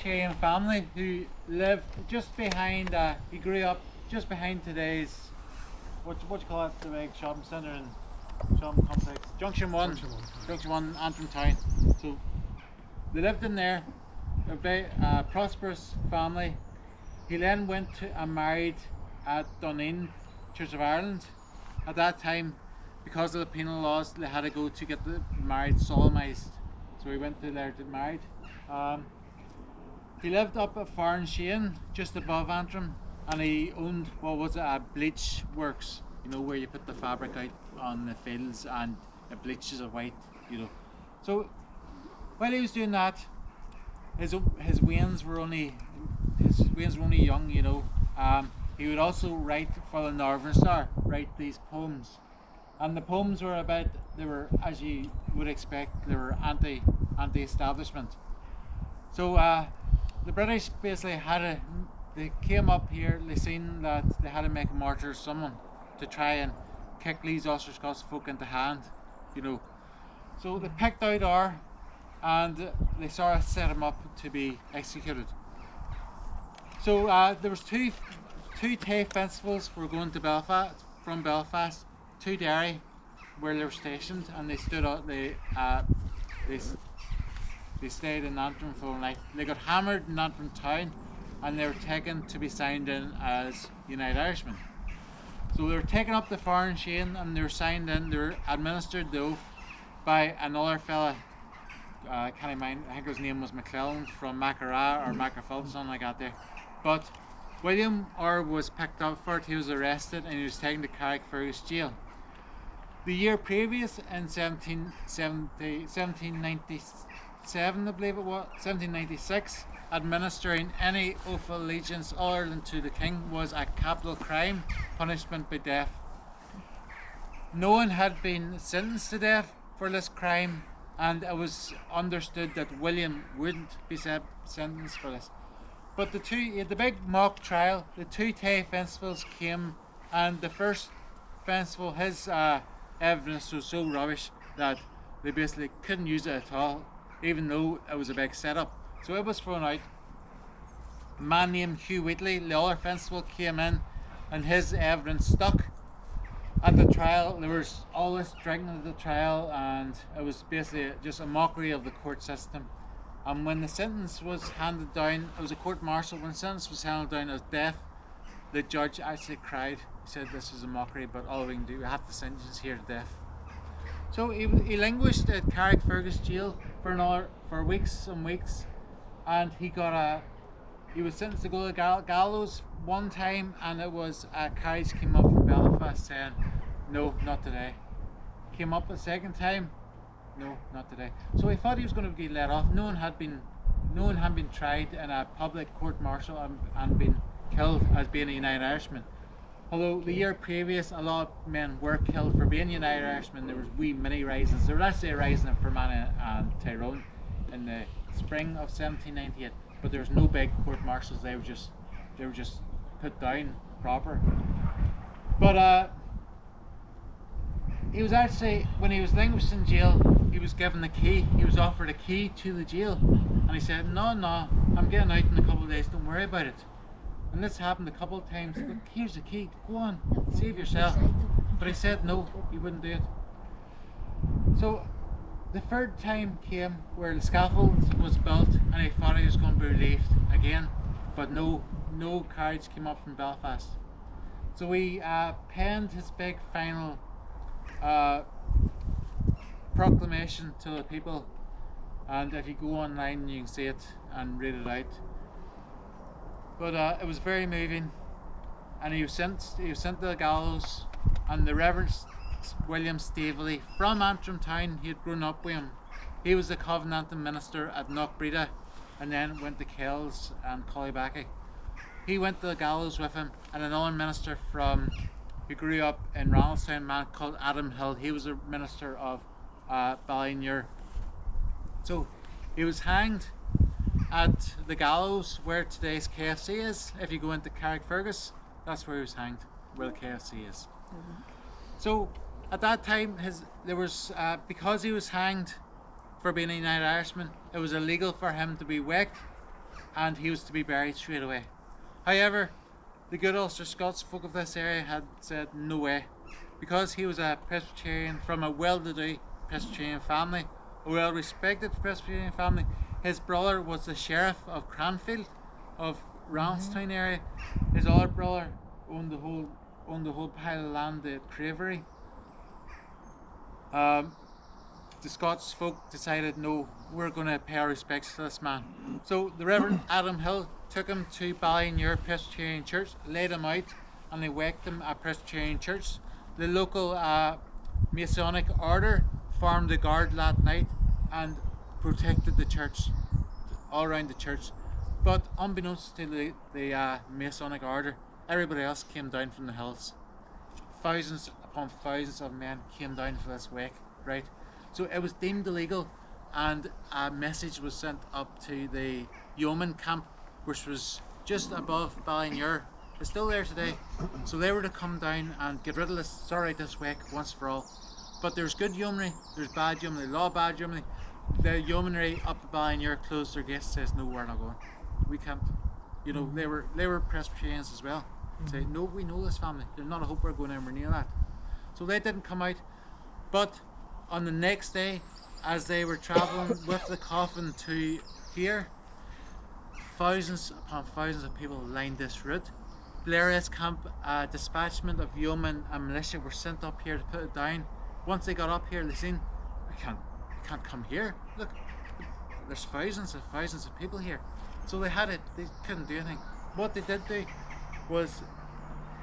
Presbyterian family who lived just behind, he grew up just behind today's, what do you call it, the big shopping centre and shopping complex, Junction 1, Junction 1, Antrim town. So they lived in there, a very prosperous family. He then went to and married at Dunedin, Church of Ireland. At that time, because of the penal laws, they had to go to get the marriage solemnised. So he went to there to get married. He lived up at Farnshane, just above Antrim, and he owned, what was it, a bleach works, you know, where you put the fabric out on the fields and it bleaches it white, you know. So while he was doing that, his wains were only young, you know. He would also write for the Northern Star, write these poems, and the poems were about, they were, as you would expect, they were anti-establishment. So the British basically they came up here, they seen that they had to make a martyr of someone to try and kick these Ulster folk into hand, you know. So they picked out R, and they sort of set him up to be executed. So there was two Tay festivals were going to Belfast, from Belfast to Derry, where they were stationed, and they stood out. They stayed in Antrim for the night. They got hammered in Antrim town, and they were taken to be signed in as United Irishmen. So they were taken up to Farnshane, and they were signed in. They were administered the oath by another fella. I can't mind. I think his name was McClellan from Mackara or Mackerfield, something like that there. But William R was picked up for it. He was arrested and he was taken to Carrickfergus jail. The year previous, in 1797, I believe it was, 1796, administering any oath of allegiance other than to the king was a capital crime, punishment by death. No one had been sentenced to death for this crime, and it was understood that William wouldn't be sentenced for this. But the big mock trial, the two Tay festivals came, and the first festival, his evidence was so rubbish that they basically couldn't use it at all, even though it was a big setup. So it was thrown out. A man named Hugh Wheatley, the other festival, came in, and his evidence stuck. At the trial, there was all this drinking at the trial, and it was basically just a mockery of the court system. And when the sentence was handed down, it was a court martial, when the sentence was handed down as death, the judge actually cried. He said, "This is a mockery, but all we can do, we have to sentence here to death." So he languished at Carrickfergus jail for weeks and weeks, and he was sentenced to go to the gallows one time, and it was a carriage came up from Belfast saying, "No, not today." Came up a second time, "No, not today." So he thought he was going to be let off. No one had been tried in a public court martial and been killed as being a United Irishman. Although the year previous, a lot of men were killed for being United Irishmen. There was wee mini risings. There was actually a rising in Fermanagh and Tyrone in the spring of 1798, but there was no big court martials. They were just put down proper. But he was actually, when he was languished in jail, he was given the key. He was offered a key to the jail, and he said, no, I'm getting out in a couple of days, don't worry about it." And this happened a couple of times. "Look, here's the key, go on, save yourself." But he said no, he wouldn't do it. So the third time came where the scaffold was built, and he thought he was going to be relieved again, but no carriage came up from Belfast. So he penned his big final proclamation to the people, and if you go online you can see it and read it out. But it was very moving, and he was sent to the gallows, and the Reverend William Staveley from Antrim town, he had grown up with him. He was the Covenanting minister at Knockbreda, and then went to Kells and Collybackie. He went to the gallows with him, and another minister who grew up in Ronaldstown, a man called Adam Hill. He was a minister of Ballynear. So he was hanged at the gallows where today's KFC is. If you go into Carrickfergus, that's where he was hanged, where the KFC is. Mm-hmm. So at that time, because he was hanged for being a United Irishman, it was illegal for him to be waked and he was to be buried straight away. However, the good Ulster Scots folk of this area had said no way, because he was a Presbyterian from a well-to-do Presbyterian family, a well-respected Presbyterian family. His brother was the sheriff of Cranfield, of Ranstown area. His other brother owned the whole pile of land, the Cravery. The Scots folk decided, no, we're going to pay our respects to this man. So the Reverend Adam Hill took him to Ballymuir Presbyterian Church, laid him out, and they waked him at Presbyterian Church. The local Masonic order formed a guard that night and protected the church, all around the church. But unbeknownst to the Masonic order, everybody else came down from the hills. Thousands upon thousands of men came down for this wake, right? So it was deemed illegal, and a message was sent up to the yeoman camp, which was just above Ballymuir. It's still there today. So they were to come down and get rid of this, sort out this wake once for all. But there's good yeomanry, there's bad yeomanry, a lot of bad yeomanry. The yeomanry up at Ballymuir closed their gates, says no, we're not going. We can't. You know, they were Presbyterians as well. Say, no, we know this family. There's not a hope we're going anywhere near that. So they didn't come out. But on the next day, as they were travelling with the coffin to here, thousands upon thousands of people lined this route. Blair's camp, dispatchment of yeomen and militia were sent up here to put it down. Once they got up here, they seen, we can't come here. Look, there's thousands of people here. So they couldn't do anything. What they did do was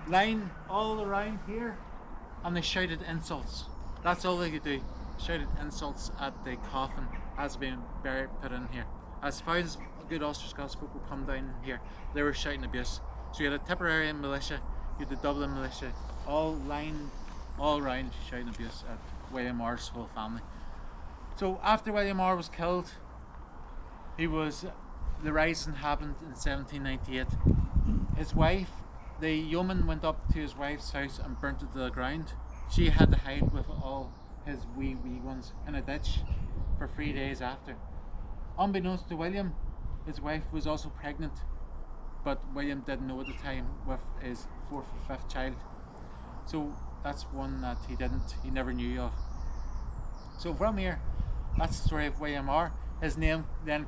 line all around here, and they shouted insults. That's all they could do. Shouted insults at the coffin as being buried, put in here. As thousands of good Ulster Scots folk would come down here, they were shouting abuse. So you had a Tipperary militia, you had the Dublin militia, all lined all around shouting abuse at William Orr's whole family. So after William Orr was killed, the rising happened in 1798. His wife, the yeoman went up to his wife's house and burnt it to the ground. She had to hide with all his wee ones in a ditch for 3 days after. Unbeknownst to William, his wife was also pregnant, but William didn't know at the time, with his 4th or 5th child. So that's one that he never knew of. So from here, that's the story of William Orr. His name then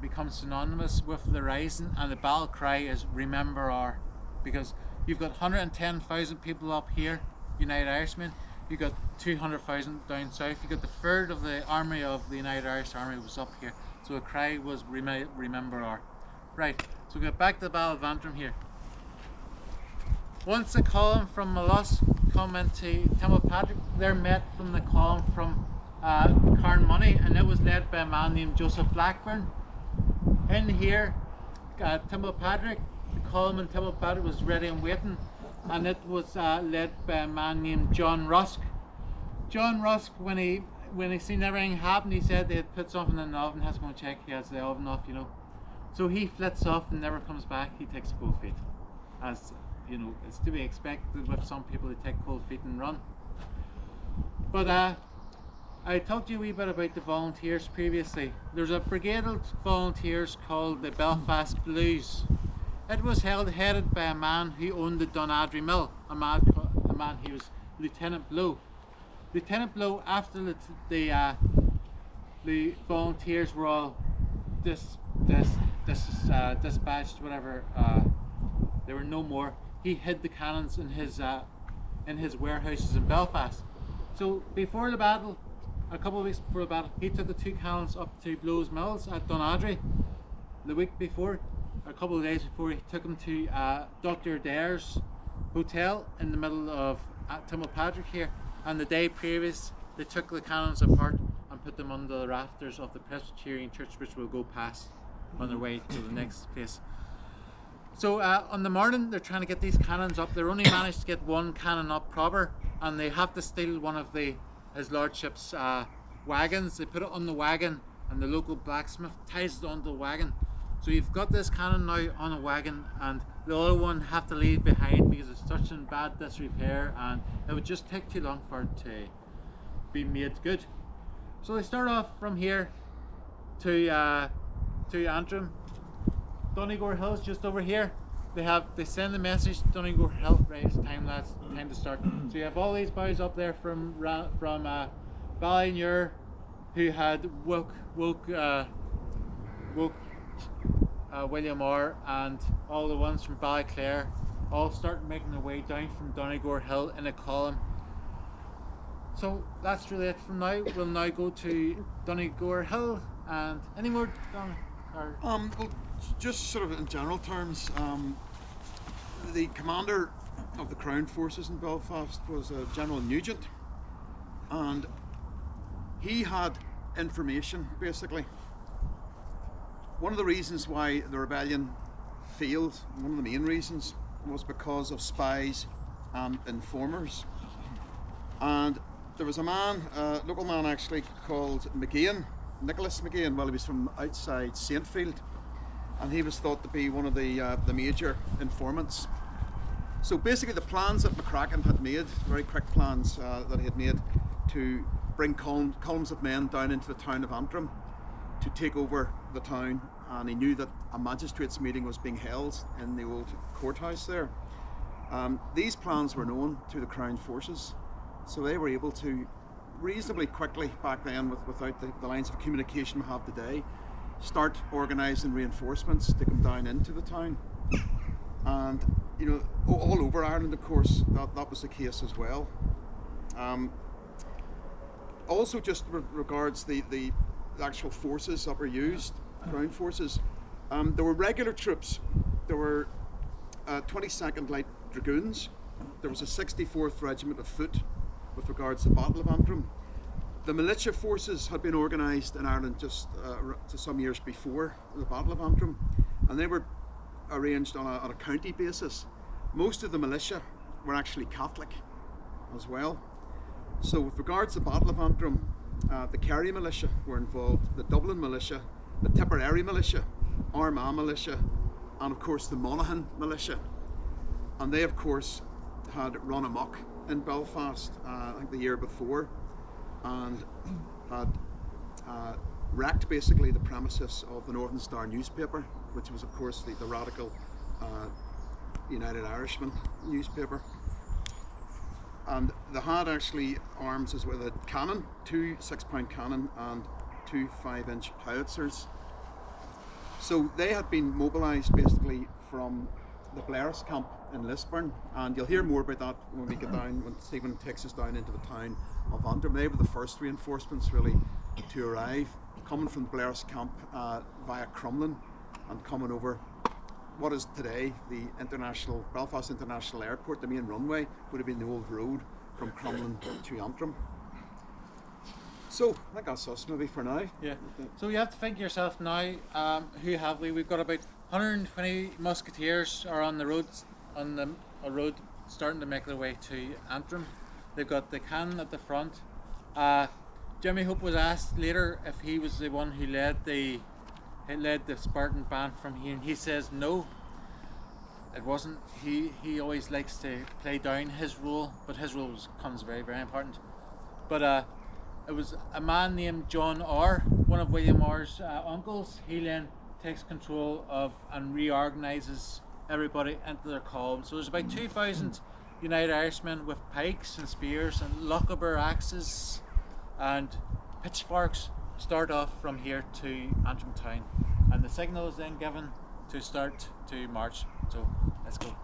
becomes synonymous with the rising, and the battle cry is Remember Orr, because you've got 110,000 people up here, United Irishmen. You've got 200,000 down south. You got the third of the army of the United Irish Army was up here. So the cry was Remember Orr. Right, so we get back to the Battle of Antrim here. Once the column from Mollusk come into Templepatrick, they're met from the column from Carnmoney, and it was led by a man named Joseph Blackburn. In here, Templepatrick, the column in Templepatrick was ready and waiting, and it was led by a man named John Rusk. John Rusk, when he seen everything happen, he said they had put something in the oven, has to go and check he has the oven off, you know. So he flits off and never comes back. He takes cold feet, as you know, it's to be expected with some people who take cold feet and run. But I talked to you a wee bit about the volunteers previously. There's a brigade of volunteers called the Belfast Blues. It was headed by a man who owned the Dunadry Mill, a man who was Lieutenant Blow. Lieutenant Blow, after the volunteers were all dispatched, whatever, there were no more, he hid the cannons in his warehouses in Belfast. So before the battle, a couple of weeks before the battle, he took the 2 cannons up to Blow's Mills at Dunadry. The week before, a couple of days before, he took them to Dr. Dare's hotel in the middle of Templepatrick here, and the day previous they took the cannons apart and put them under the rafters of the Presbyterian church, which will go past on their way to the next place. So on the morning they're trying to get these cannons up. They're only managed to get 1 cannon up proper, and they have to steal one of his lordship's wagons. They put it on the wagon, and the local blacksmith ties it onto the wagon. So you've got this cannon now on a wagon, and the other one have to leave behind because it's such in bad disrepair, and it would just take too long for it to be made good. So they start off from here to Antrim. Donegal Hill's just over here. They send the message to Donegal Hill, right? It's time, lads, time to start. So you have all these boys up there from Ballinure, who had woke William Orr, and all the ones from Ballyclare, all start making their way down from Donegal Hill in a column. So that's really it from now. We'll now go to Donegal Hill, and any more, Don? Well, just sort of in general terms, the commander of the Crown Forces in Belfast was General Nugent, and he had information, basically. One of the reasons why the rebellion failed, one of the main reasons, was because of spies and informers. And there was a man, a local man actually, called Nicholas McGain. Well, he was from outside Saintfield, and he was thought to be one of the major informants. So basically the plans that McCracken had made, very quick plans that he had made to bring columns of men down into the town of Antrim to take over the town, and he knew that a magistrates meeting was being held in the old courthouse there. These plans were known to the Crown Forces, so they were able to reasonably quickly back then, without the lines of communication we have today, start organising reinforcements to come down into the town. And you know, all over Ireland, of course, that was the case as well. Also, just regards the actual forces that were used, ground forces, there were regular troops. There were 22nd Light Dragoons. There was a 64th Regiment of Foot with regards to the Battle of Antrim. The militia forces had been organised in Ireland just to some years before the Battle of Antrim, and they were arranged on a county basis. Most of the militia were actually Catholic as well. So with regards to the Battle of Antrim, the Kerry militia were involved, the Dublin militia, the Tipperary militia, Armagh militia, and of course the Monaghan militia. And they of course had run amok in Belfast, I think the year before, and had wrecked basically the premises of the Northern Star newspaper, which was of course the radical United Irishman newspaper. And they had actually arms as well, a cannon, 2 6-pound cannon and 2 5-inch howitzers. So they had been mobilised basically from the Blairis camp in Lisburn, and you'll hear more about that when we get down, when Stephen takes us down into the town of Antrim. They were the first reinforcements really to arrive, coming from the Blairis camp via Crumlin and coming over what is today the Belfast International Airport. The main runway would have been the old road from Crumlin to Antrim. So I think that's us maybe for now. Yeah. So you have to think yourself now, who have we? We've got about 120 musketeers are on the roads, on a road starting to make their way to Antrim. They've got the cannon at the front. Jimmy Hope was asked later if he was the one who led the Spartan band from here, and he says no, it wasn't. He always likes to play down his role, but his role becomes very, very important. But it was a man named John Orr, one of William Orr's uncles. He then takes control of and reorganises everybody into their columns. So there's about 2,000 United Irishmen with pikes and spears and Lochaber axes and pitchforks start off from here to Antrim town, and the signal is then given to start to march. So let's go.